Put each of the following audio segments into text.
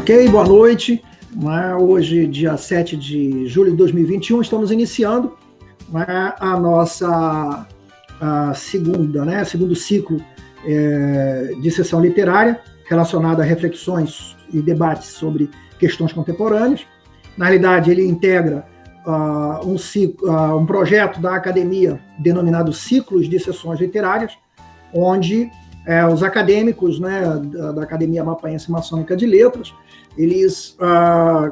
Ok, boa noite. Hoje, dia 7 de julho de 2021, estamos iniciando a nossa segundo ciclo de sessão literária relacionada a reflexões e debates sobre questões contemporâneas. Na realidade, ele integra um projeto da academia denominado Ciclos de Sessões Literárias, onde os acadêmicos da Academia Amapaense Maçônica de Letras, eles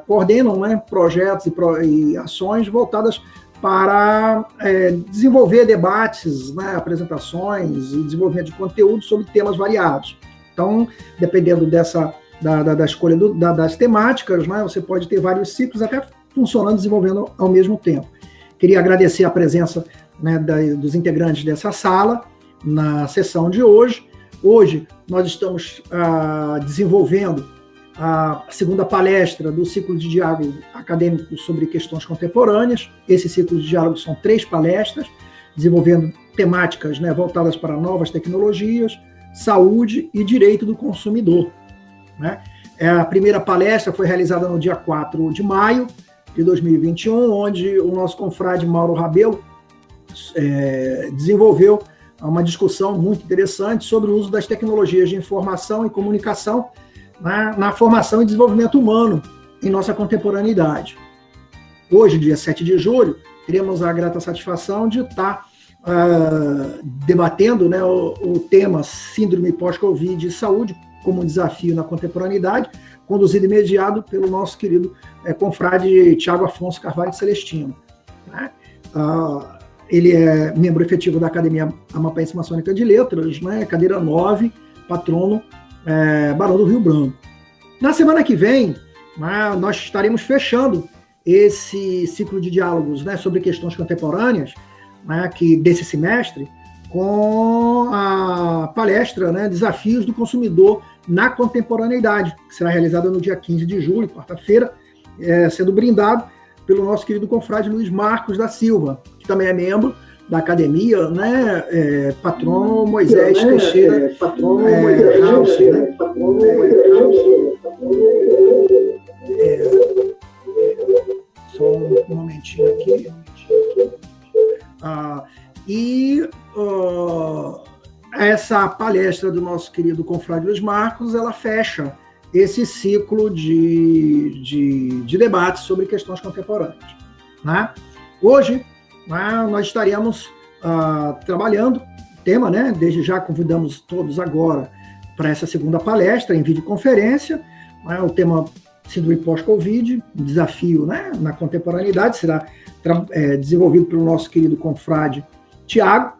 coordenam projetos e ações voltadas para desenvolver debates, apresentações e desenvolvimento de conteúdo sobre temas variados. Então, dependendo da escolha das temáticas, você pode ter vários ciclos até funcionando, desenvolvendo ao mesmo tempo. Queria agradecer a presença dos integrantes dessa sala na sessão de hoje. Hoje, nós estamos desenvolvendo a segunda palestra do ciclo de diálogo acadêmico sobre questões contemporâneas. Esse ciclo de diálogo são 3 palestras, desenvolvendo temáticas voltadas para novas tecnologias, saúde e direito do consumidor. A primeira palestra foi realizada no dia 4 de maio de 2021, onde o nosso confrade Mauro Rabelo desenvolveu uma discussão muito interessante sobre o uso das tecnologias de informação e comunicação na formação e desenvolvimento humano em nossa contemporaneidade. Hoje, dia 7 de julho, teremos a grata satisfação de estar debatendo o tema Síndrome pós-Covid e saúde como desafio na contemporaneidade, conduzido e mediado pelo nosso querido confrade Tiago Afonso Carvalho de Celestino. Ele é membro efetivo da Academia Amapaense Maçônica de Letras, cadeira 9, patrono Barão do Rio Branco. Na semana que vem, nós estaremos fechando esse ciclo de diálogos sobre questões contemporâneas desse semestre, com a palestra Desafios do Consumidor na Contemporaneidade, que será realizada no dia 15 de julho, quarta-feira, sendo brindado pelo nosso querido confrade Luiz Marcos da Silva, que também é membro da academia, patrono Moisés Teixeira. Só um momentinho aqui. Essa palestra do nosso querido confrade Luiz Marcos, ela fecha esse ciclo de debates sobre questões contemporâneas. Hoje, nós estaremos trabalhando o tema, desde já convidamos todos agora para essa segunda palestra em videoconferência, o tema Síndrome pós-Covid, um desafio na contemporaneidade, será desenvolvido pelo nosso querido confrade Tiago,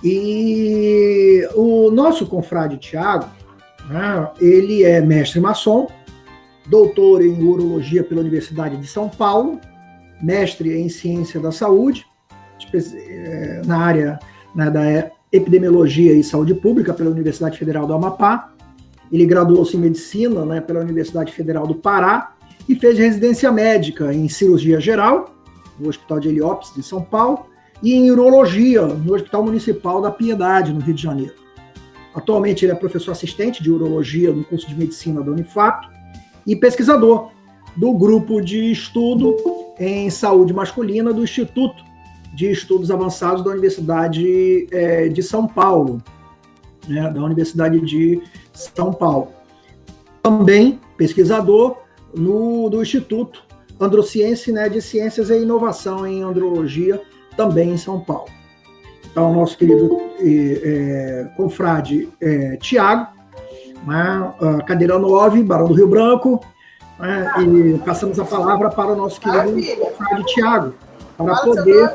e o nosso confrade Tiago, ele é mestre maçom, doutor em urologia pela Universidade de São Paulo, mestre em ciência da saúde, na área da epidemiologia e saúde pública pela Universidade Federal do Amapá. Ele graduou-se em medicina pela Universidade Federal do Pará e fez residência médica em cirurgia geral no Hospital de Heliópolis, de São Paulo, e em urologia no Hospital Municipal da Piedade, no Rio de Janeiro. Atualmente ele é professor assistente de urologia no curso de medicina da Unifato e pesquisador do grupo de estudo em saúde masculina do Instituto de Estudos Avançados da Universidade de São Paulo, da Universidade de São Paulo. Também pesquisador do Instituto Androciense, de Ciências e Inovação em Andrologia, também em São Paulo. Então, nosso querido confrade Tiago, cadeira 9, Barão do Rio Branco, e passamos a palavra para o nosso querido confrade Tiago, para poder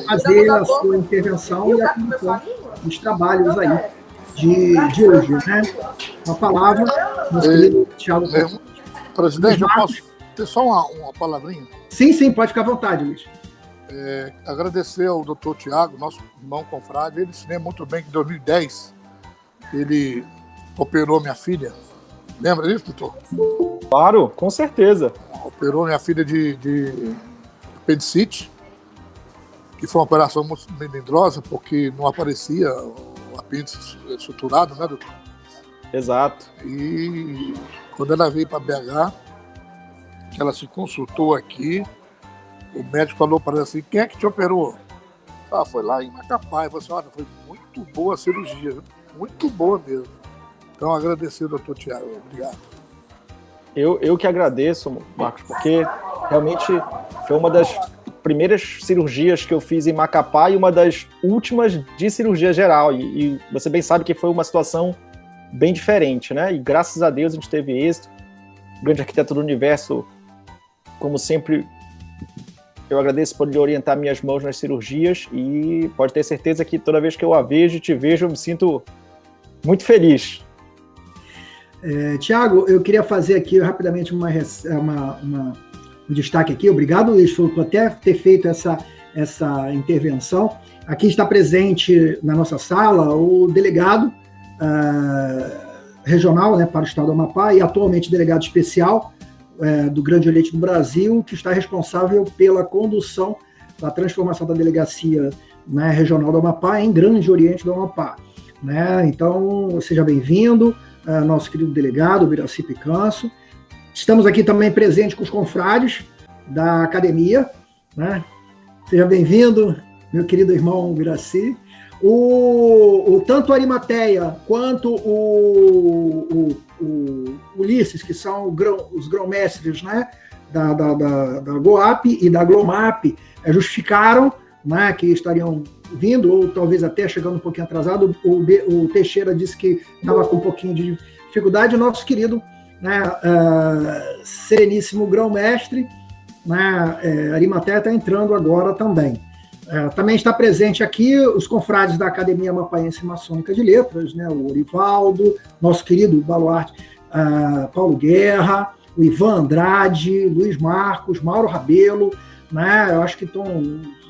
fazer a sua intervenção e apresentar os trabalhos aí de hoje. A palavra, nosso querido Tiago. Presidente, eu posso ter só uma palavrinha? Sim, pode ficar à vontade, Luiz. Agradecer ao doutor Tiago, nosso irmão confrade. Ele se lembra muito bem que em 2010 ele operou minha filha. Lembra disso, doutor? Claro, com certeza. Operou minha filha de apendicite, que foi uma operação muito melindrosa, porque não aparecia o apêndice estruturado, doutor? Exato. E Quando ela veio para BH, ela se consultou aqui, o médico falou para ela assim, quem é que te operou? Ah, foi lá em Macapá. E falou assim, olha, foi muito boa a cirurgia, viu? Muito boa mesmo. Então, agradecer ao doutor Tiago. Obrigado. Eu que agradeço, Marcos, porque realmente foi uma das primeiras cirurgias que eu fiz em Macapá e uma das últimas de cirurgia geral. E você bem sabe que foi uma situação bem diferente, né? E graças a Deus a gente teve êxito. O grande arquiteto do universo, como sempre, eu agradeço por lhe orientar minhas mãos nas cirurgias e pode ter certeza que toda vez que eu a vejo e te vejo, eu me sinto muito feliz. Tiago, eu queria fazer aqui rapidamente um destaque aqui. Obrigado, Luiz, por até ter feito essa intervenção. Aqui está presente na nossa sala o delegado regional, né, para o estado do Amapá e atualmente delegado especial do Grande Oriente do Brasil, que está responsável pela condução da transformação da delegacia, né, regional do Amapá em Grande Oriente do Amapá. Né? Então, seja bem-vindo, nosso querido delegado, Biraci Picanço. Estamos aqui também presente com os confrades da academia. Né? Seja bem-vindo, meu querido irmão Biraci. Tanto a Arimateia quanto o Ulisses, que são os grão-mestres, né, da GOAP e da Glomap, justificaram, né, que estariam vindo, ou talvez até chegando um pouquinho atrasado. O Teixeira disse que estava com um pouquinho de dificuldade. Nosso querido, né, sereníssimo grão-mestre, né, Arimateia está entrando agora também. Também está presente aqui os confrades da Academia Amapaense Maçônica de Letras, né, o Orivaldo, nosso querido baluarte Paulo Guerra, o Ivan Andrade, Luiz Marcos, Mauro Rabelo, né, eu acho que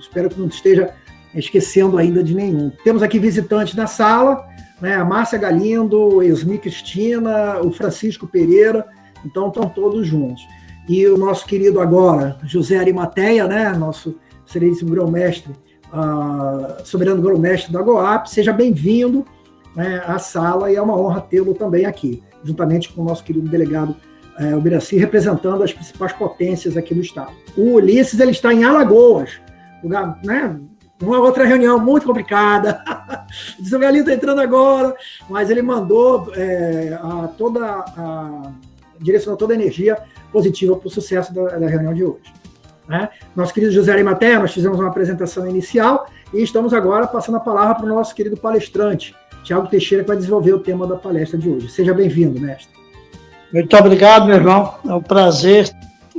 espero que não esteja esquecendo ainda de nenhum. Temos aqui visitantes na sala, né, a Márcia Galindo, Esmi Cristina, o Francisco Pereira, então estão todos juntos. E o nosso querido agora, José Arimateia, né, nosso sereníssimo grão-mestre, soberano grão-mestre da GOAP, seja bem-vindo, né, à sala, e é uma honra tê-lo também aqui, juntamente com o nosso querido delegado o Biraci, representando as principais potências aqui do estado. O Ulisses, ele está em Alagoas, lugar, né, uma outra reunião muito complicada. O seu Galinho está entrando agora, mas ele mandou direcionou toda a energia positiva para o sucesso da reunião de hoje. Né? Nosso querido José Arimateia, nós fizemos uma apresentação inicial e estamos agora passando a palavra para o nosso querido palestrante, Tiago Teixeira, que vai desenvolver o tema da palestra de hoje. Seja bem-vindo, mestre. Muito obrigado, meu irmão. É um prazer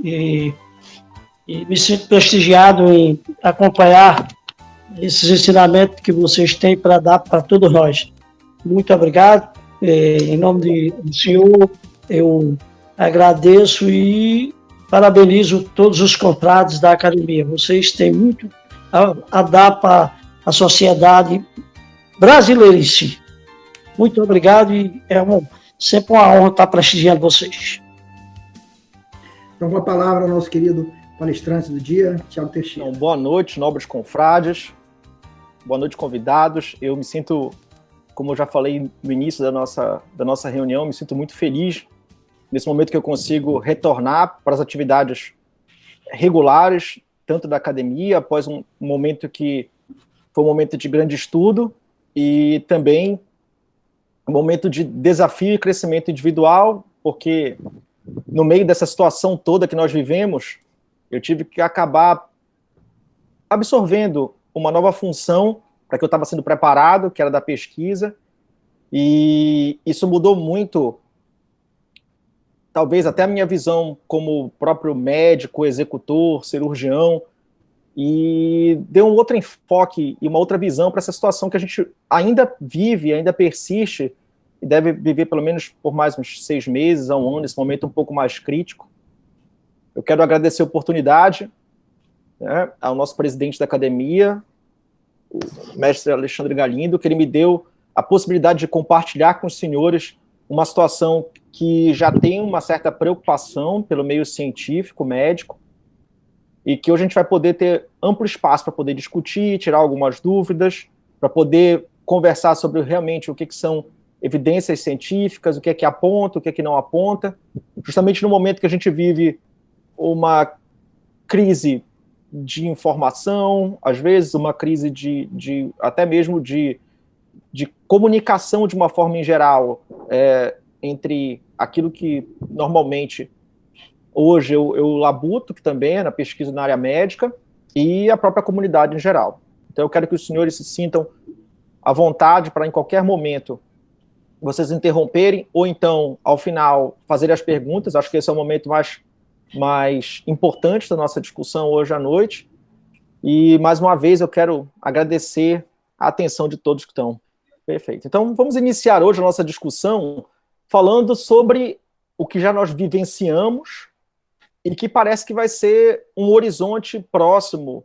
e me sinto prestigiado em acompanhar esses ensinamentos que vocês têm para dar para todos nós. Muito obrigado. Em nome do senhor, eu agradeço e parabenizo todos os confrades da academia. Vocês têm muito a dar para a sociedade brasileira em si. Muito obrigado e sempre uma honra estar prestigiando vocês. Então, com a palavra, nosso querido palestrante do dia, Tiago Teixeira. Então, boa noite, nobres confrades. Boa noite, convidados. Eu me sinto, como eu já falei no início da nossa reunião, me sinto muito feliz nesse momento que eu consigo retornar para as atividades regulares, tanto da academia, após um momento que foi um momento de grande estudo, e também um momento de desafio e crescimento individual, porque no meio dessa situação toda que nós vivemos, eu tive que acabar absorvendo uma nova função para que eu estava sendo preparado, que era da pesquisa, e isso mudou muito, talvez até a minha visão como próprio médico, executor, cirurgião, e deu um outro enfoque e uma outra visão para essa situação que a gente ainda vive, ainda persiste, e deve viver pelo menos por mais uns 6 meses a um ano, nesse momento um pouco mais crítico. Eu quero agradecer a oportunidade, né, ao nosso presidente da academia, o mestre Alexandre Galindo, que ele me deu a possibilidade de compartilhar com os senhores uma situação que já tem uma certa preocupação pelo meio científico, médico, e que hoje a gente vai poder ter amplo espaço para poder discutir, tirar algumas dúvidas, para poder conversar sobre realmente o que são evidências científicas, o que aponta, o que não aponta, justamente no momento que a gente vive uma crise de informação, às vezes uma crise até mesmo de comunicação de uma forma em geral, entre aquilo que normalmente hoje eu labuto, que também é na pesquisa na área médica, e a própria comunidade em geral. Então eu quero que os senhores se sintam à vontade para, em qualquer momento, vocês interromperem, ou então, ao final, fazerem as perguntas. Acho que esse é o momento mais importante da nossa discussão hoje à noite. E, mais uma vez, eu quero agradecer a atenção de todos que estão. Perfeito. Então, vamos iniciar hoje a nossa discussão falando sobre o que já nós vivenciamos e que parece que vai ser um horizonte próximo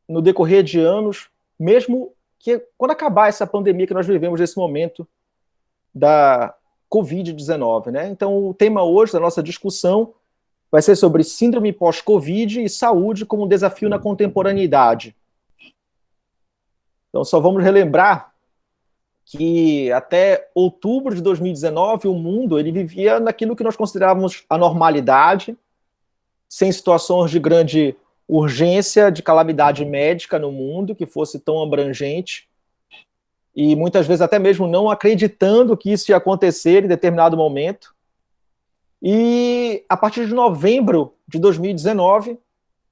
no decorrer de anos, mesmo que quando acabar essa pandemia que nós vivemos nesse momento da Covid-19, né? Então, o tema hoje da nossa discussão vai ser sobre síndrome pós-Covid e saúde como um desafio na contemporaneidade. Então, só vamos relembrar que até outubro de 2019, o mundo ele vivia naquilo que nós considerávamos a normalidade, sem situações de grande urgência, de calamidade médica no mundo, que fosse tão abrangente, e muitas vezes até mesmo não acreditando que isso ia acontecer em determinado momento. E a partir de novembro de 2019,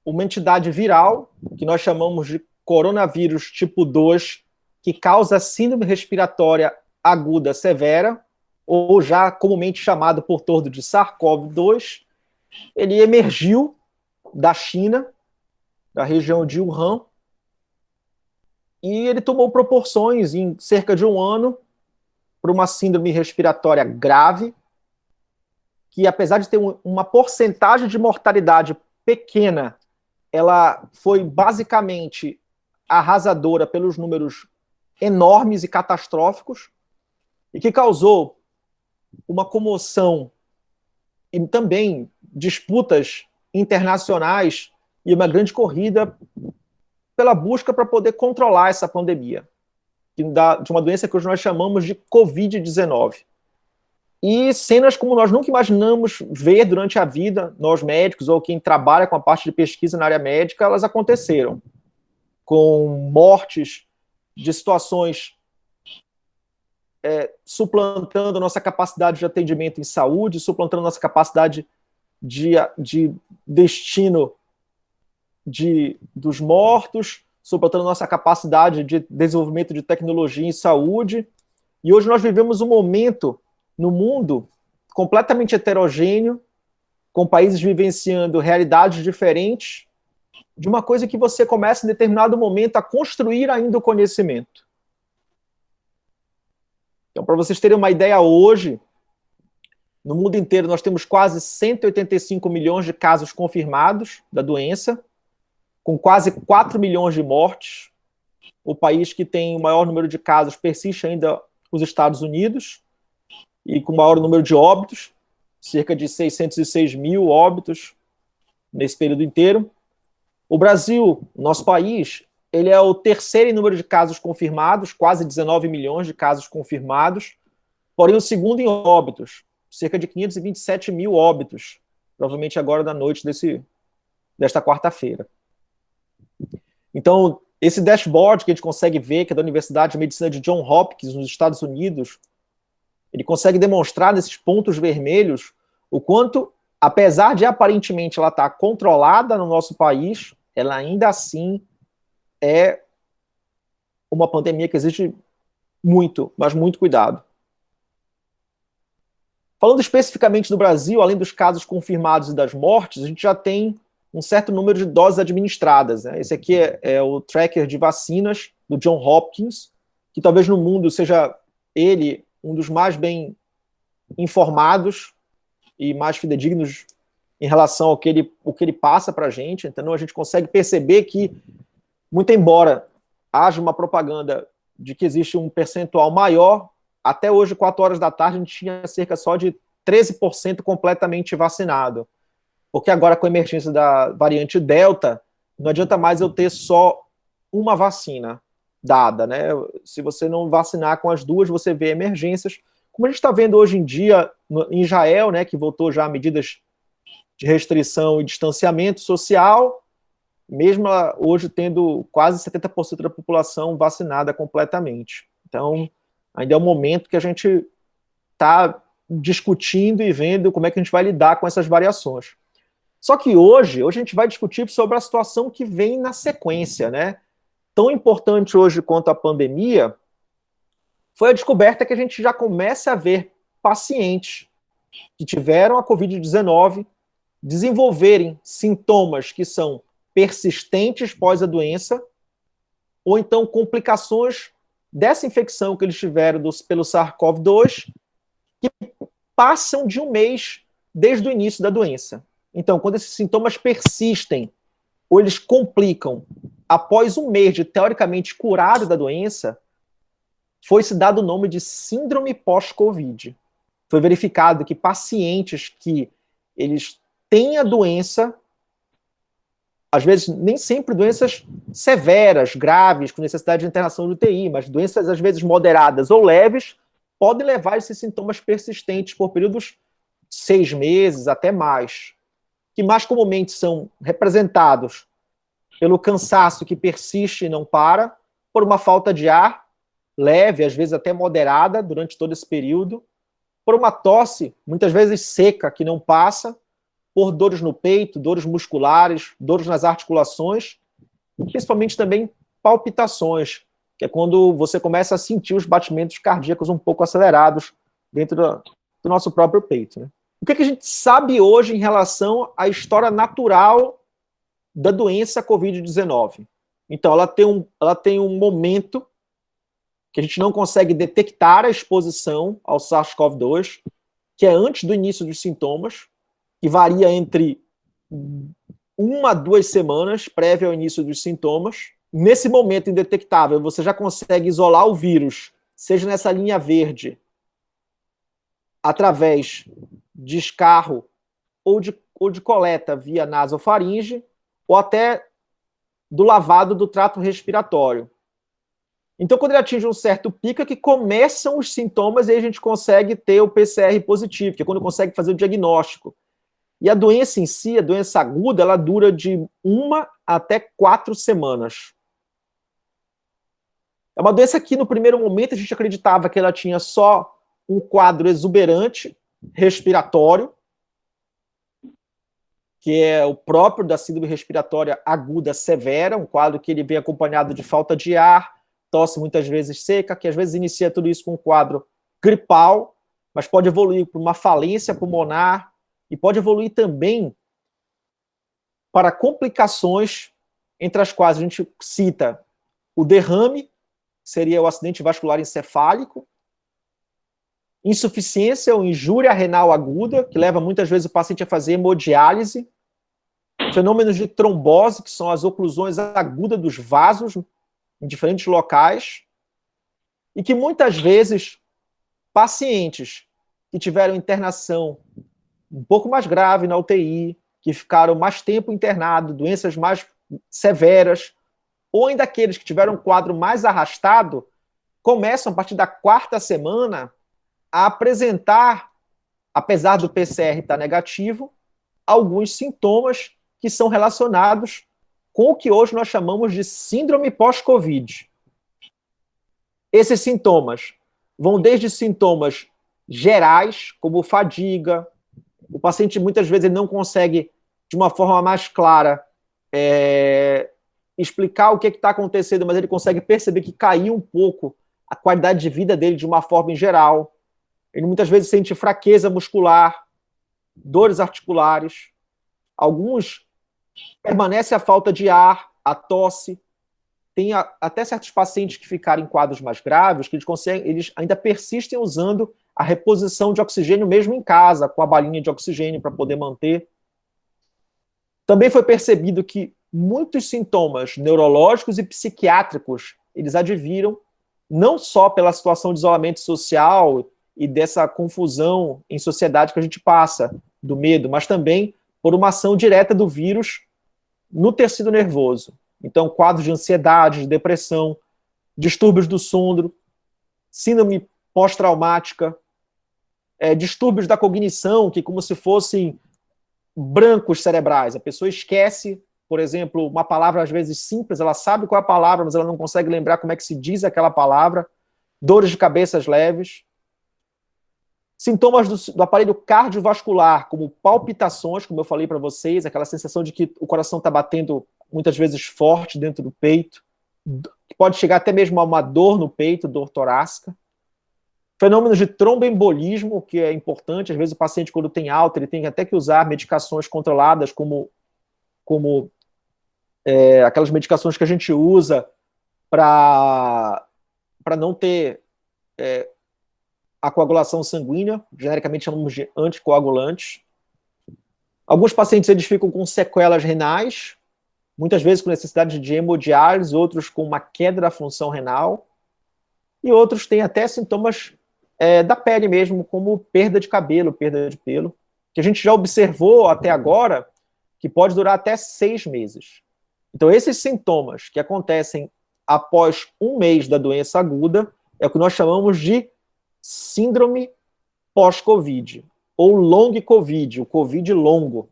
uma entidade viral, que nós chamamos de coronavírus tipo 2, que causa síndrome respiratória aguda severa, ou já comumente chamado por todos de SARS-CoV-2, ele emergiu da China, da região de Wuhan, e ele tomou proporções em cerca de um ano para uma síndrome respiratória grave, que apesar de ter uma porcentagem de mortalidade pequena, ela foi basicamente arrasadora pelos números enormes e catastróficos, e que causou uma comoção e também disputas internacionais e uma grande corrida pela busca para poder controlar essa pandemia, de uma doença que hoje nós chamamos de Covid-19. E cenas como nós nunca imaginamos ver durante a vida, nós médicos ou quem trabalha com a parte de pesquisa na área médica, elas aconteceram, com mortes de situações suplantando a nossa capacidade de atendimento em saúde, suplantando a nossa capacidade de destino dos mortos, suplantando a nossa capacidade de desenvolvimento de tecnologia em saúde. E hoje nós vivemos um momento no mundo completamente heterogêneo, com países vivenciando realidades diferentes, de uma coisa que você começa em determinado momento a construir ainda o conhecimento. Então, para vocês terem uma ideia, hoje, no mundo inteiro, nós temos quase 185 milhões de casos confirmados da doença, com quase 4 milhões de mortes. O país que tem o maior número de casos persiste ainda os Estados Unidos, e com o maior número de óbitos, cerca de 606 mil óbitos nesse período inteiro. O Brasil, nosso país, ele é o terceiro em número de casos confirmados, quase 19 milhões de casos confirmados, porém o segundo em óbitos, cerca de 527 mil óbitos, provavelmente agora na noite desta quarta-feira. Então, esse dashboard que a gente consegue ver, que é da Universidade de Medicina de Johns Hopkins, nos Estados Unidos, ele consegue demonstrar nesses pontos vermelhos o quanto, apesar de aparentemente ela estar controlada no nosso país, ela ainda assim é uma pandemia que exige muito, mas muito cuidado. Falando especificamente do Brasil, além dos casos confirmados e das mortes, a gente já tem um certo número de doses administradas, né? Esse aqui é o tracker de vacinas do Johns Hopkins, que talvez no mundo seja ele um dos mais bem informados e mais fidedignos em relação ao que ele passa para a gente. Então a gente consegue perceber que, muito embora haja uma propaganda de que existe um percentual maior, até hoje, 4 horas da tarde, a gente tinha cerca só de 13% completamente vacinado. Porque agora, com a emergência da variante Delta, não adianta mais eu ter só uma vacina dada, né? Se você não vacinar com as duas, você vê emergências como a gente está vendo hoje em dia em Israel, né, que voltou já a medidas de restrição e distanciamento social, mesmo hoje tendo quase 70% da população vacinada completamente. Então, ainda é um momento que a gente está discutindo e vendo como é que a gente vai lidar com essas variações. Só que hoje a gente vai discutir sobre a situação que vem na sequência, né? Tão importante hoje quanto a pandemia foi a descoberta que a gente já começa a ver pacientes que tiveram a Covid-19 desenvolverem sintomas que são persistentes pós a doença, ou então complicações dessa infecção que eles tiveram pelo SARS-CoV-2, que passam de um mês desde o início da doença. Então, quando esses sintomas persistem, ou eles complicam após um mês de teoricamente curado da doença, foi-se dado o nome de síndrome pós-Covid. Foi verificado que pacientes que eles têm a doença, às vezes nem sempre doenças severas, graves, com necessidade de internação de UTI, mas doenças às vezes moderadas ou leves, podem levar a esses sintomas persistentes por períodos de 6 meses, até mais, que mais comumente são representados pelo cansaço que persiste e não para, por uma falta de ar, leve, às vezes até moderada, durante todo esse período, por uma tosse, muitas vezes seca, que não passa, por dores no peito, dores musculares, dores nas articulações, e principalmente também palpitações, que é quando você começa a sentir os batimentos cardíacos um pouco acelerados dentro do nosso próprio peito, né? O que a gente sabe hoje em relação à história natural da doença Covid-19? Então, ela tem um momento que a gente não consegue detectar a exposição ao SARS-CoV-2, que é antes do início dos sintomas, que varia entre 1 a 2 semanas prévio ao início dos sintomas. Nesse momento indetectável, você já consegue isolar o vírus, seja nessa linha verde, através de escarro ou de coleta via nasofaringe, ou até do lavado do trato respiratório. Então, quando ele atinge um certo pico, é que começam os sintomas e aí a gente consegue ter o PCR positivo, que é quando consegue fazer o diagnóstico. E a doença em si, a doença aguda, ela dura de 1 até 4 semanas. É uma doença que, no primeiro momento, a gente acreditava que ela tinha só um quadro exuberante, respiratório, que é o próprio da síndrome respiratória aguda severa, um quadro que ele vem acompanhado de falta de ar, tosse muitas vezes seca, que às vezes inicia tudo isso com um quadro gripal, mas pode evoluir para uma falência pulmonar e pode evoluir também para complicações, entre as quais a gente cita o derrame, seria o acidente vascular encefálico, insuficiência ou injúria renal aguda, que leva muitas vezes o paciente a fazer hemodiálise, fenômenos de trombose, que são as oclusões agudas dos vasos em diferentes locais, e que muitas vezes pacientes que tiveram internação um pouco mais grave na UTI, que ficaram mais tempo internados, doenças mais severas, ou ainda aqueles que tiveram um quadro mais arrastado, começam a partir da 4ª semana a apresentar, apesar do PCR estar negativo, alguns sintomas que são relacionados com o que hoje nós chamamos de síndrome pós-Covid. Esses sintomas vão desde sintomas gerais, como fadiga, o paciente muitas vezes ele não consegue, de uma forma mais clara, explicar o que está acontecendo, mas ele consegue perceber que caiu um pouco a qualidade de vida dele de uma forma em geral. Ele muitas vezes sente fraqueza muscular, dores articulares. Alguns permanece a falta de ar, a tosse. Tem até certos pacientes que ficaram em quadros mais graves, que eles ainda persistem usando a reposição de oxigênio mesmo em casa, com a balinha de oxigênio para poder manter. Também foi percebido que muitos sintomas neurológicos e psiquiátricos, eles adviram não só pela situação de isolamento social e dessa confusão em sociedade que a gente passa, do medo, mas também por uma ação direta do vírus no tecido nervoso. Então, quadros de ansiedade, de depressão, distúrbios do sono, síndrome pós-traumática, distúrbios da cognição, que como se fossem brancos cerebrais. A pessoa esquece, por exemplo, uma palavra às vezes simples, ela sabe qual é a palavra, mas ela não consegue lembrar como é que se diz aquela palavra. Dores de cabeça leves. Sintomas do aparelho cardiovascular, como palpitações, como eu falei para vocês, aquela sensação de que o coração está batendo muitas vezes forte dentro do peito, que pode chegar até mesmo a uma dor no peito, dor torácica. Fenômenos de tromboembolismo, que é importante, às vezes o paciente, quando tem alta, ele tem até que usar medicações controladas, como aquelas medicações que a gente usa para não ter a coagulação sanguínea, genericamente chamamos de anticoagulantes. Alguns pacientes eles ficam com sequelas renais, muitas vezes com necessidade de hemodiálise, outros com uma queda da função renal, e outros têm até sintomas da pele mesmo, como perda de cabelo, perda de pelo, que a gente já observou até agora, que pode durar até 6 meses. Então, esses sintomas que acontecem após 1 mês da doença aguda é o que nós chamamos de síndrome pós-Covid, ou long Covid, o Covid longo.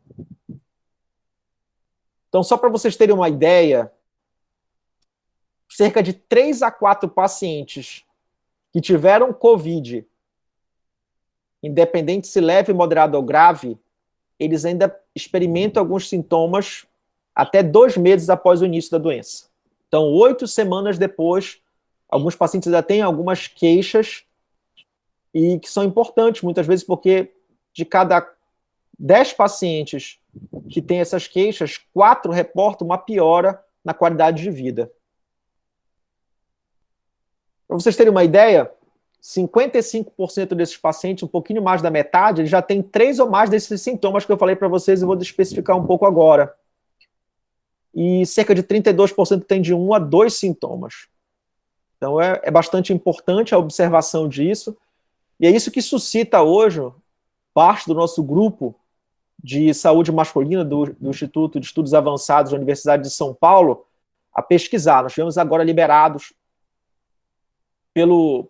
Então, só para vocês terem uma ideia, cerca de 3 a 4 pacientes que tiveram Covid, independente se leve, moderado ou grave, eles ainda experimentam alguns sintomas até 2 meses após o início da doença. Então, 8 semanas depois, alguns pacientes ainda têm algumas queixas e que são importantes, muitas vezes, porque de cada 10 pacientes que têm essas queixas, 4 reportam uma piora na qualidade de vida. Para vocês terem uma ideia, 55% desses pacientes, um pouquinho mais da metade, eles já têm 3 ou mais desses sintomas que eu falei para vocês e vou especificar um pouco agora. E cerca de 32% tem de 1 a 2 sintomas. Então é bastante importante a observação disso, e é isso que suscita hoje parte do nosso grupo de saúde masculina do Instituto de Estudos Avançados da Universidade de São Paulo a pesquisar. Nós tivemos agora liberados pelo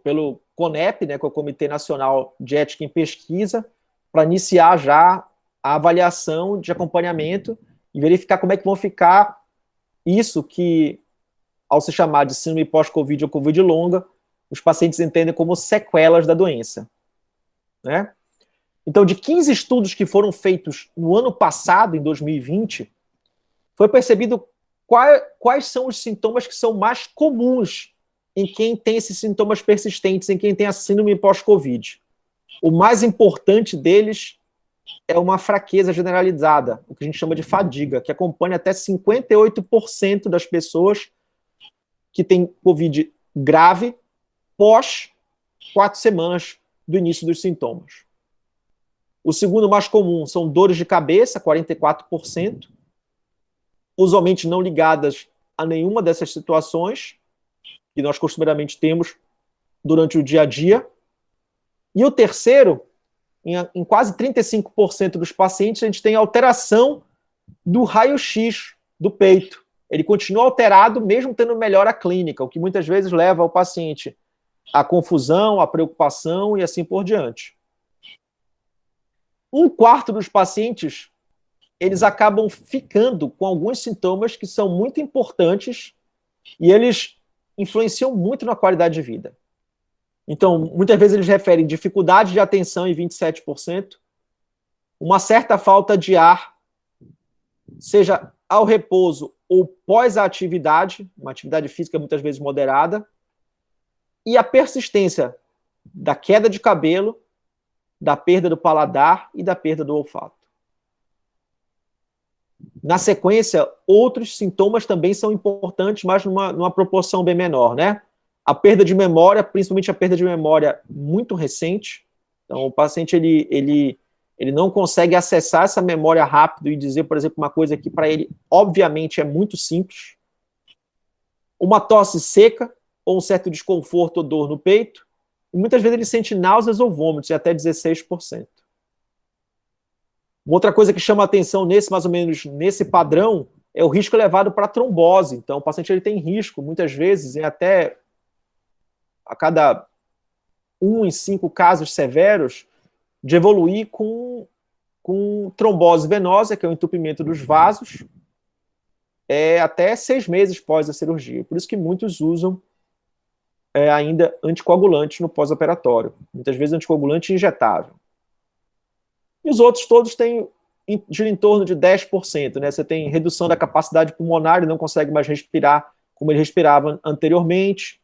CONEP, né, que é o Comitê Nacional de Ética em Pesquisa, para iniciar já a avaliação de acompanhamento e verificar como é que vão ficar isso que, ao se chamar de síndrome pós-Covid ou Covid longa, os pacientes entendem como sequelas da doença, né? Então, de 15 estudos que foram feitos no ano passado, em 2020, foi percebido quais são os sintomas que são mais comuns em quem tem esses sintomas persistentes, em quem tem a síndrome pós-Covid. O mais importante deles é uma fraqueza generalizada, o que a gente chama de fadiga, que acompanha até 58% das pessoas que têm Covid grave pós 4 semanas do início dos sintomas. O segundo mais comum são dores de cabeça, 44%, usualmente não ligadas a nenhuma dessas situações que nós costumeiramente temos durante o dia a dia. E o terceiro, em quase 35% dos pacientes, a gente tem alteração do raio-x do peito. Ele continua alterado, mesmo tendo melhora clínica, o que muitas vezes leva o paciente à confusão, à preocupação e assim por diante. 1/4 dos pacientes, eles acabam ficando com alguns sintomas que são muito importantes e eles influenciam muito na qualidade de vida. Então, muitas vezes eles referem dificuldade de atenção em 27%, uma certa falta de ar, seja ao repouso ou pós a atividade, uma atividade física muitas vezes moderada, e a persistência da queda de cabelo, da perda do paladar e da perda do olfato. Na sequência, outros sintomas também são importantes, mas numa proporção bem menor, né? A perda de memória, principalmente a perda de memória muito recente. Então, o paciente ele não consegue acessar essa memória rápido e dizer, por exemplo, uma coisa que para ele, obviamente, é muito simples. Uma tosse seca ou um certo desconforto ou dor no peito. E muitas vezes ele sente náuseas ou vômitos, de até 16%. Uma outra coisa que chama a atenção mais ou menos nesse padrão é o risco elevado para trombose. Então, o paciente ele tem risco, muitas vezes, em até a cada 1 em 5 casos severos, de evoluir com trombose venosa, que é o entupimento dos vasos, até 6 meses pós a cirurgia. Por isso que muitos usam ainda anticoagulante no pós-operatório. Muitas vezes anticoagulante injetável. E os outros todos gira em torno de 10%. Né? Você tem redução da capacidade pulmonar, ele não consegue mais respirar como ele respirava anteriormente.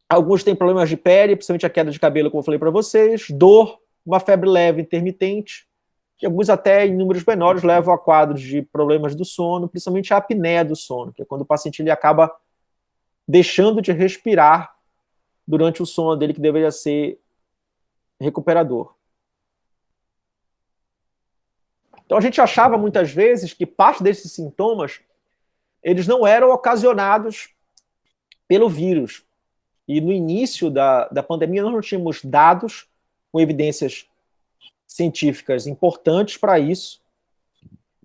Alguns têm problemas de pele, principalmente a queda de cabelo, como eu falei para vocês, dor, uma febre leve intermitente, e alguns até em números menores levam a quadros de problemas do sono, principalmente a apneia do sono, que é quando o paciente ele acaba deixando de respirar durante o sono dele, que deveria ser recuperador. Então a gente achava muitas vezes que parte desses sintomas eles não eram ocasionados pelo vírus. E no início da pandemia nós não tínhamos dados com evidências científicas importantes para isso.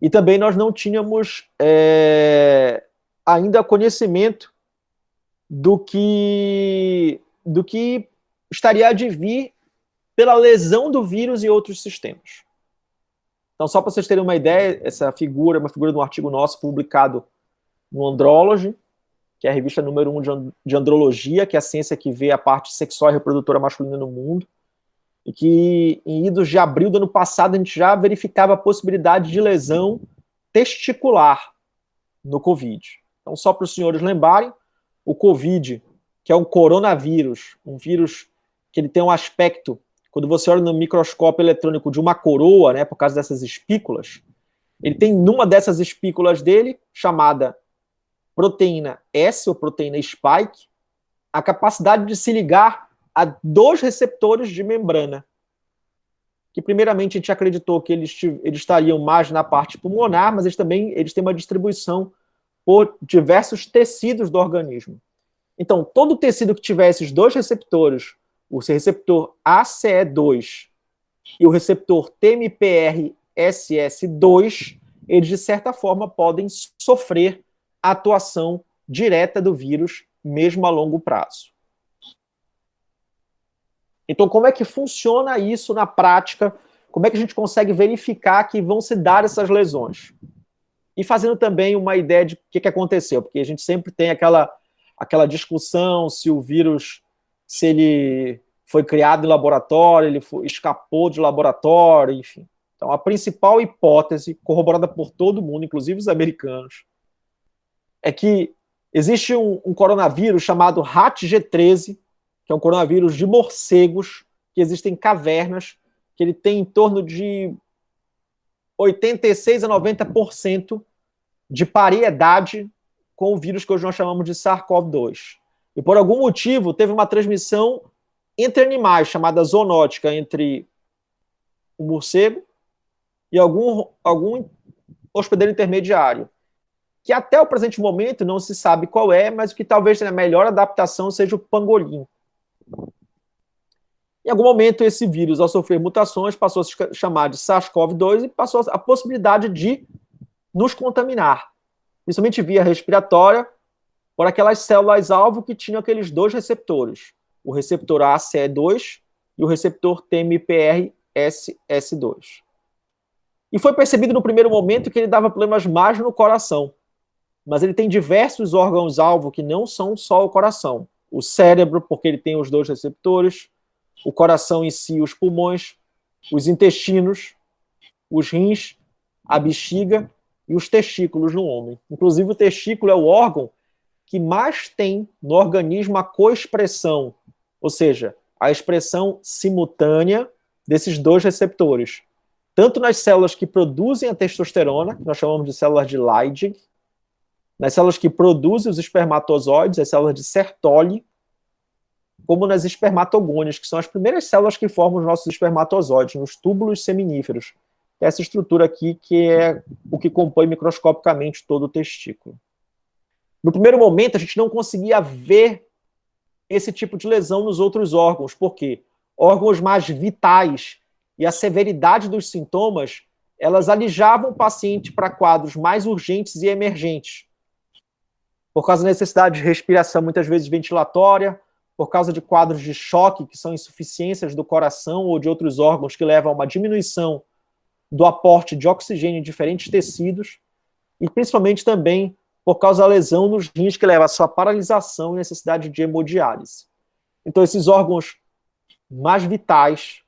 E também nós não tínhamos ainda conhecimento do que estaria a vir pela lesão do vírus em outros sistemas. Então, só para vocês terem uma ideia, essa figura é uma figura de um artigo nosso publicado no Andrology, que é a revista número 1 de andrologia, que é a ciência que vê a parte sexual e reprodutora masculina no mundo, e que em idos de abril do ano passado a gente já verificava a possibilidade de lesão testicular no Covid. Então, só para os senhores lembrarem, o Covid, que é um coronavírus, um vírus que ele tem um aspecto, quando você olha no microscópio eletrônico de uma coroa, né, por causa dessas espículas, ele tem numa dessas espículas dele, chamada proteína S, ou proteína spike, a capacidade de se ligar a 2 receptores de membrana, que primeiramente a gente acreditou que eles estariam mais na parte pulmonar, mas eles têm uma distribuição por diversos tecidos do organismo. Então, todo tecido que tiver esses 2 receptores, o receptor ACE2 e o receptor TMPRSS2, eles, de certa forma, podem sofrer a atuação direta do vírus, mesmo a longo prazo. Então, como é que funciona isso na prática? Como é que a gente consegue verificar que vão se dar essas lesões? E fazendo também uma ideia de o que aconteceu, porque a gente sempre tem aquela discussão se o vírus, se ele foi criado em laboratório, ele escapou de laboratório, enfim. Então, a principal hipótese, corroborada por todo mundo, inclusive os americanos, é que existe um coronavírus chamado HAT-G13, que é um coronavírus de morcegos, que existem em cavernas, que ele tem em torno de 86% a 90% de paridade com o vírus que hoje nós chamamos de SARS-CoV-2. E por algum motivo teve uma transmissão entre animais, chamada zoonótica, entre o morcego e algum hospedeiro intermediário, que até o presente momento não se sabe qual é, mas o que talvez tenha a melhor adaptação seja o pangolim. Em algum momento, esse vírus, ao sofrer mutações, passou a se chamar de SARS-CoV-2 e passou a possibilidade de nos contaminar, principalmente via respiratória, por aquelas células-alvo que tinham aqueles 2 receptores, o receptor ACE2 e o receptor TMPRSS2. E foi percebido no primeiro momento que ele dava problemas mais no coração, mas ele tem diversos órgãos-alvo que não são só o coração. O cérebro, porque ele tem os 2 receptores, o coração em si, os pulmões, os intestinos, os rins, a bexiga e os testículos no homem. Inclusive, o testículo é o órgão que mais tem no organismo a coexpressão, ou seja, a expressão simultânea desses 2 receptores, tanto nas células que produzem a testosterona, que nós chamamos de células de Leydig, nas células que produzem os espermatozoides, as células de Sertoli, como nas espermatogônias, que são as primeiras células que formam os nossos espermatozoides, nos túbulos seminíferos. Essa estrutura aqui que é o que compõe microscopicamente todo o testículo. No primeiro momento, a gente não conseguia ver esse tipo de lesão nos outros órgãos, porque órgãos mais vitais e a severidade dos sintomas, elas alijavam o paciente para quadros mais urgentes e emergentes, por causa da necessidade de respiração, muitas vezes ventilatória, por causa de quadros de choque, que são insuficiências do coração ou de outros órgãos que levam a uma diminuição do aporte de oxigênio em diferentes tecidos, e principalmente também por causa da lesão nos rins, que leva à sua paralisação e necessidade de hemodiálise. Então, esses órgãos mais vitais,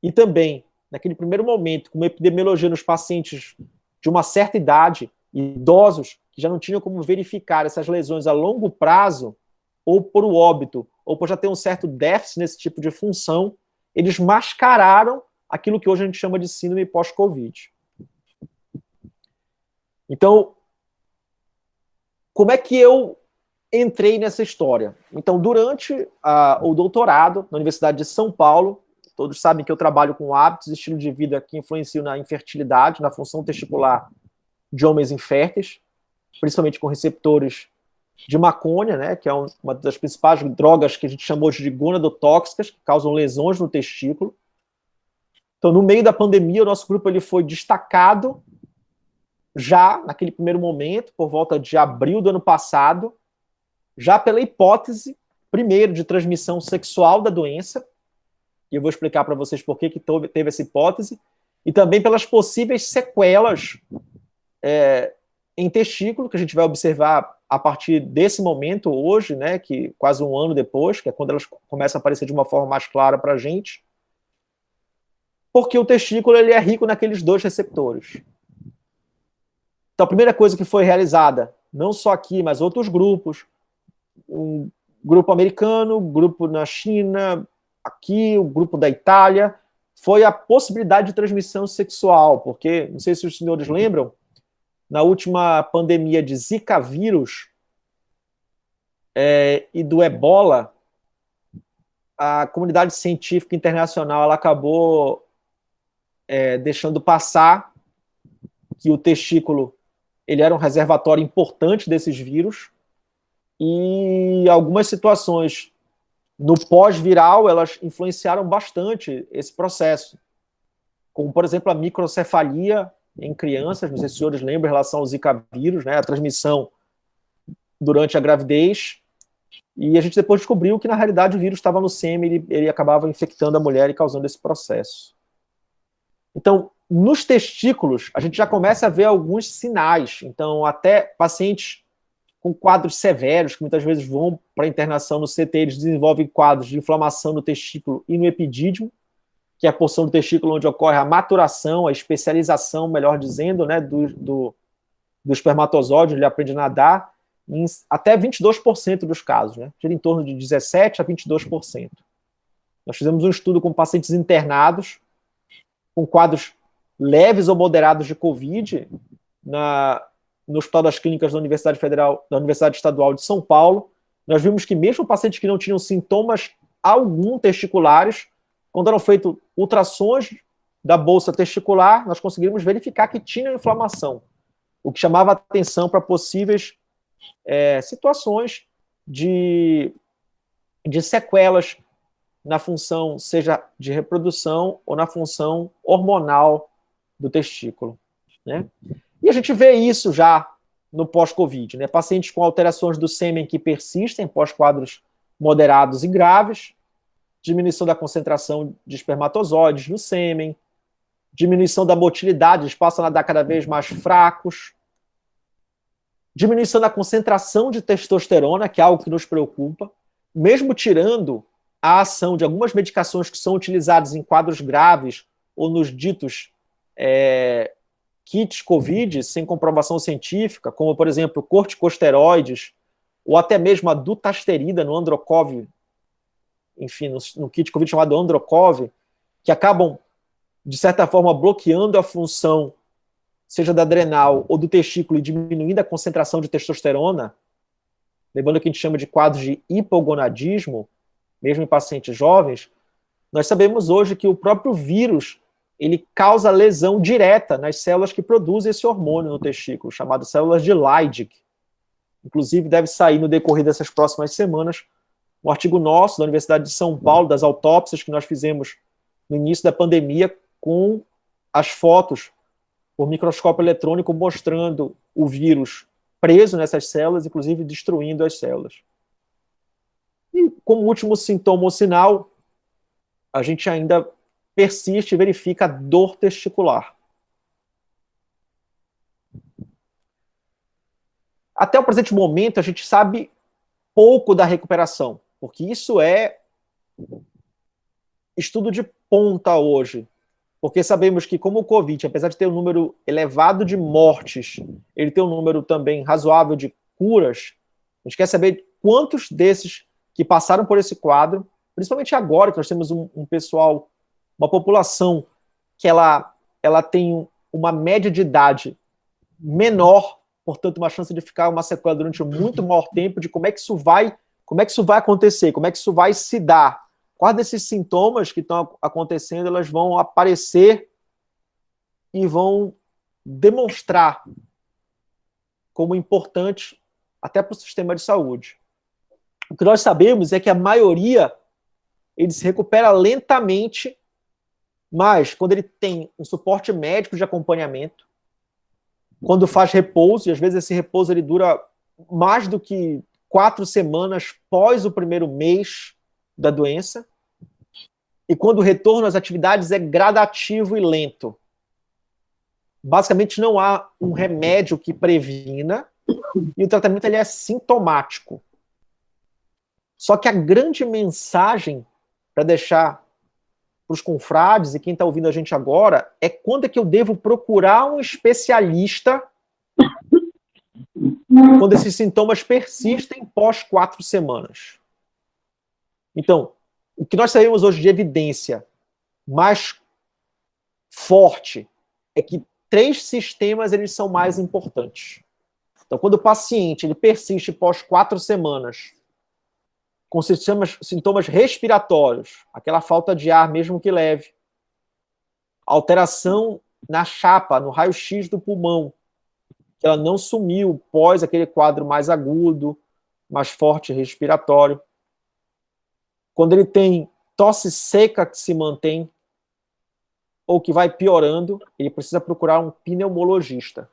e também, naquele primeiro momento, com uma epidemiologia nos pacientes de uma certa idade, idosos, que já não tinham como verificar essas lesões a longo prazo, ou por o óbito, ou por já ter um certo déficit nesse tipo de função, eles mascararam aquilo que hoje a gente chama de síndrome pós-Covid. Então, como é que eu entrei nessa história? Então, durante o doutorado na Universidade de São Paulo, todos sabem que eu trabalho com hábitos e estilo de vida que influenciam na infertilidade, na função testicular de homens inférteis, principalmente com receptores de macônia, né, que é uma das principais drogas que a gente chama hoje de gonadotóxicas, que causam lesões no testículo. Então, no meio da pandemia, o nosso grupo ele foi destacado já naquele primeiro momento, por volta de abril do ano passado, já pela hipótese, primeiro, de transmissão sexual da doença, e eu vou explicar para vocês por que teve essa hipótese, e também pelas possíveis sequelas em testículo, que a gente vai observar a partir desse momento hoje, né, que quase um ano depois, que é quando elas começam a aparecer de uma forma mais clara para a gente, porque o testículo ele é rico naqueles dois receptores. Então, a primeira coisa que foi realizada, não só aqui, mas outros grupos, um grupo americano, grupo na China, aqui, o grupo da Itália, foi a possibilidade de transmissão sexual, porque, não sei se os senhores lembram, na última pandemia de Zika vírus e do Ebola, a comunidade científica internacional ela acabou deixando passar que o testículo ele era um reservatório importante desses vírus, e algumas situações no pós-viral, elas influenciaram bastante esse processo, como, por exemplo, a microcefalia em crianças, não sei se os senhores lembram, em relação ao Zika vírus, né, a transmissão durante a gravidez, e a gente depois descobriu que, na realidade, o vírus estava no sêmen, ele acabava infectando a mulher e causando esse processo. Então, nos testículos, a gente já começa a ver alguns sinais. Então, até pacientes com quadros severos, que muitas vezes vão para a internação no CT, eles desenvolvem quadros de inflamação no testículo e no epidídimo, que é a porção do testículo onde ocorre a maturação, a especialização, melhor dizendo, né, do espermatozoide, ele aprende a nadar, em até 22% dos casos, né, gira em torno de 17% a 22%. Nós fizemos um estudo com pacientes internados, com quadros leves ou moderados de Covid, no Hospital das Clínicas da Universidade Estadual de São Paulo. Nós vimos que mesmo pacientes que não tinham sintomas algum testiculares, quando eram feitos ultrassons da bolsa testicular, nós conseguimos verificar que tinha inflamação, o que chamava atenção para possíveis situações de sequelas na função, seja de reprodução ou na função hormonal do testículo, né? E a gente vê isso já no pós-Covid, né? Pacientes com alterações do sêmen que persistem, pós-quadros moderados e graves, diminuição da concentração de espermatozoides no sêmen, diminuição da motilidade, eles passam a nadar cada vez mais fracos, diminuição da concentração de testosterona, que é algo que nos preocupa, mesmo tirando a ação de algumas medicações que são utilizadas em quadros graves ou nos ditos kits COVID sem comprovação científica, como, por exemplo, corticosteroides, ou até mesmo a dutasterida no Androcov, enfim, no kit COVID chamado Androcov, que acabam, de certa forma, bloqueando a função, seja da adrenal ou do testículo, e diminuindo a concentração de testosterona, levando o que a gente chama de quadros de hipogonadismo, mesmo em pacientes jovens. Nós sabemos hoje que o próprio vírus ele causa lesão direta nas células que produzem esse hormônio no testículo, chamado células de Leydig. Inclusive, deve sair no decorrer dessas próximas semanas um artigo nosso da Universidade de São Paulo, das autópsias que nós fizemos no início da pandemia, com as fotos por microscópio eletrônico mostrando o vírus preso nessas células, inclusive destruindo as células. E como último sintoma ou sinal, a gente ainda persiste e verifica a dor testicular. Até o presente momento, a gente sabe pouco da recuperação, porque isso é estudo de ponta hoje. Porque sabemos que, como o Covid, apesar de ter um número elevado de mortes, ele tem um número também razoável de curas, a gente quer saber quantos desses que passaram por esse quadro, principalmente agora que nós temos um pessoal, uma população que ela tem uma média de idade menor, portanto, uma chance de ficar uma sequela durante muito maior tempo, de como é que isso vai acontecer, como é que isso vai se dar. Quais desses sintomas que estão acontecendo, elas vão aparecer e vão demonstrar como importantes até para o sistema de saúde. O que nós sabemos é que a maioria ele se recupera lentamente, mas quando ele tem um suporte médico de acompanhamento, quando faz repouso, e às vezes esse repouso ele dura mais do que 4 semanas pós o primeiro mês da doença, e quando o retorno às atividades é gradativo e lento. Basicamente não há um remédio que previna, e o tratamento ele é sintomático. Só que a grande mensagem para deixar para os confrades e quem está ouvindo a gente agora é quando é que eu devo procurar um especialista quando esses sintomas persistem pós 4 semanas. Então, o que nós sabemos hoje de evidência mais forte é que 3 sistemas eles são mais importantes. Então, quando o paciente ele persiste pós 4 semanas com sintomas respiratórios, aquela falta de ar mesmo que leve, alteração na chapa, no raio-x do pulmão, que ela não sumiu pós aquele quadro mais agudo, mais forte respiratório. Quando ele tem tosse seca que se mantém ou que vai piorando, ele precisa procurar um pneumologista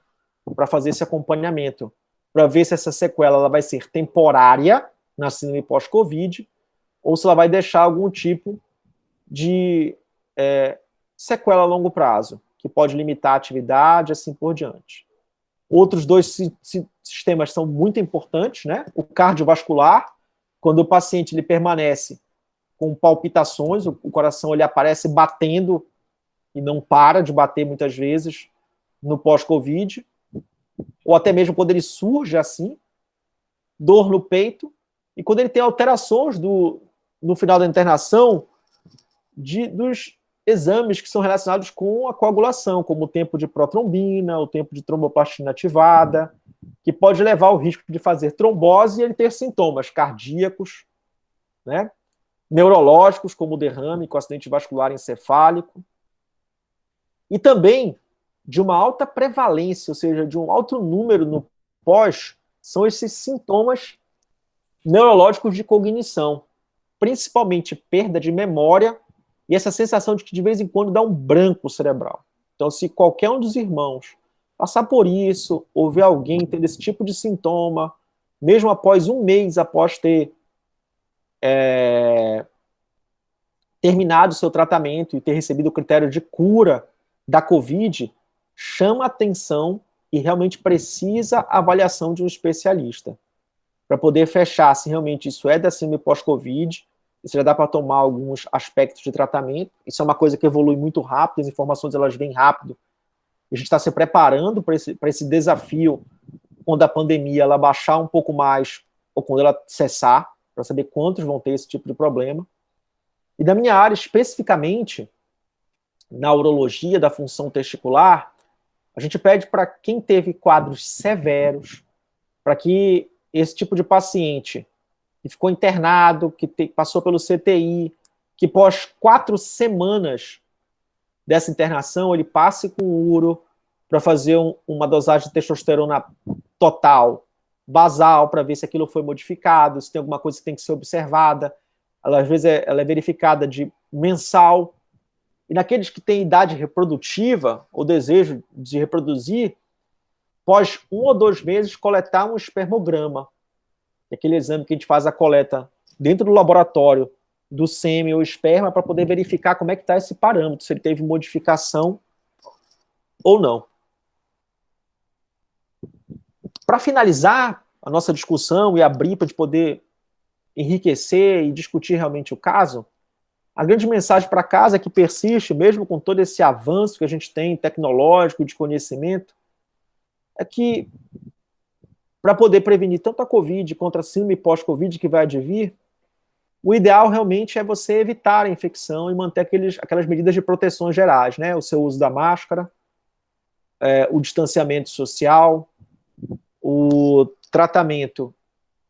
para fazer esse acompanhamento, para ver se essa sequela ela vai ser temporária na síndrome pós-Covid, ou se ela vai deixar algum tipo de sequela a longo prazo, que pode limitar a atividade, assim por diante. Outros 2 sistemas são muito importantes, né? O cardiovascular, quando o paciente ele permanece com palpitações, o coração ele aparece batendo e não para de bater muitas vezes no pós-Covid, ou até mesmo quando ele surge assim, dor no peito, e quando ele tem alterações no final da internação dos exames que são relacionados com a coagulação, como o tempo de protrombina, o tempo de tromboplastina ativada, que pode levar ao risco de fazer trombose e ele ter sintomas cardíacos, né? Neurológicos, como o derrame com acidente vascular encefálico, e também de uma alta prevalência, ou seja, de um alto número no pós, são esses sintomas neurológicos de cognição, principalmente perda de memória e essa sensação de que de vez em quando dá um branco cerebral. Então, se qualquer um dos irmãos passar por isso, ou ver alguém tendo esse tipo de sintoma, mesmo após 1 mês após ter terminado o seu tratamento e ter recebido o critério de cura da Covid, chama atenção e realmente precisa avaliação de um especialista para poder fechar se realmente isso é da síndrome pós-Covid, se já dá para tomar alguns aspectos de tratamento. Isso é uma coisa que evolui muito rápido, as informações elas vêm rápido. A gente está se preparando para esse desafio quando a pandemia ela baixar um pouco mais ou quando ela cessar, para saber quantos vão ter esse tipo de problema. E da minha área, especificamente, na urologia da função testicular, a gente pede para quem teve quadros severos, para que esse tipo de paciente que ficou internado, que passou pelo CTI, que pós 4 semanas dessa internação, ele passe com o uro para fazer uma dosagem de testosterona total, basal, para ver se aquilo foi modificado, se tem alguma coisa que tem que ser observada. Ela, às vezes ela é verificada de mensal. E naqueles que têm idade reprodutiva, ou desejo de reproduzir, pós 1 ou 2 meses, coletar um espermograma. Aquele exame que a gente faz a coleta dentro do laboratório do sêmen ou esperma para poder verificar como é que está esse parâmetro, se ele teve modificação ou não. Para finalizar a nossa discussão e abrir para poder enriquecer e discutir realmente o caso, a grande mensagem para casa que persiste, mesmo com todo esse avanço que a gente tem tecnológico, de conhecimento, é que para poder prevenir tanto a Covid quanto a síndrome pós-Covid que vai advir, o ideal realmente é você evitar a infecção e manter aquelas medidas de proteção gerais, né? O seu uso da máscara, o distanciamento social, o tratamento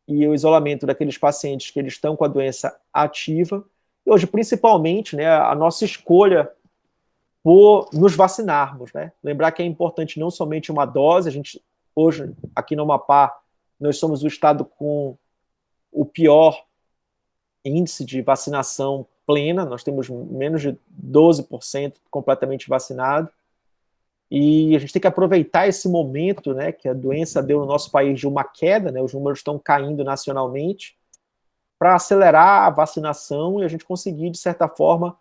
e o isolamento daqueles pacientes que eles estão com a doença ativa. E hoje, principalmente, né, a nossa escolha por nos vacinarmos, né? Lembrar que é importante não somente uma dose, a gente, hoje, aqui no Amapá, nós somos o estado com o pior índice de vacinação plena, nós temos menos de 12% completamente vacinado, e a gente tem que aproveitar esse momento, né, que a doença deu no nosso país de uma queda, né, os números estão caindo nacionalmente, para acelerar a vacinação e a gente conseguir, de certa forma,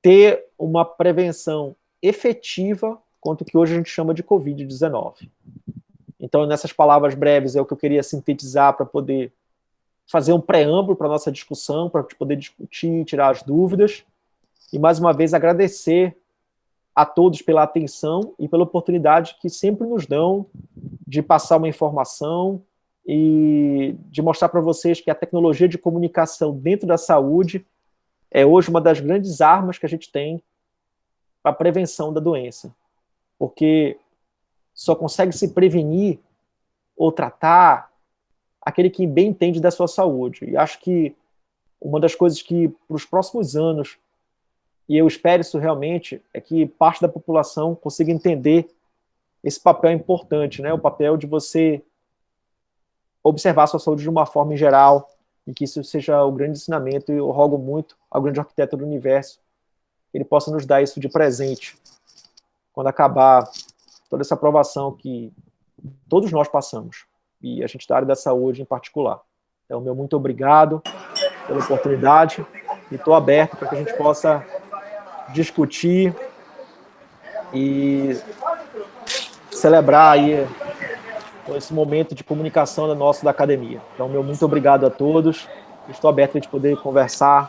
ter uma prevenção efetiva contra o que hoje a gente chama de Covid-19. Então, nessas palavras breves, é o que eu queria sintetizar para poder fazer um preâmbulo para a nossa discussão, para poder discutir, tirar as dúvidas, e mais uma vez agradecer a todos pela atenção e pela oportunidade que sempre nos dão de passar uma informação e de mostrar para vocês que a tecnologia de comunicação dentro da saúde é hoje uma das grandes armas que a gente tem para a prevenção da doença, porque só consegue se prevenir ou tratar aquele que bem entende da sua saúde. E acho que uma das coisas que, para os próximos anos, e eu espero isso realmente, é que parte da população consiga entender esse papel importante, né? O papel de você observar a sua saúde de uma forma em geral, e que isso seja o grande ensinamento, e eu rogo muito ao grande arquiteto do universo que ele possa nos dar isso de presente, quando acabar toda essa aprovação que todos nós passamos, e a gente da área da saúde em particular. Então, meu muito obrigado pela oportunidade, e estou aberto para que a gente possa discutir e celebrar aí esse momento de comunicação da academia. Então, meu muito obrigado a todos, estou aberto para a gente poder conversar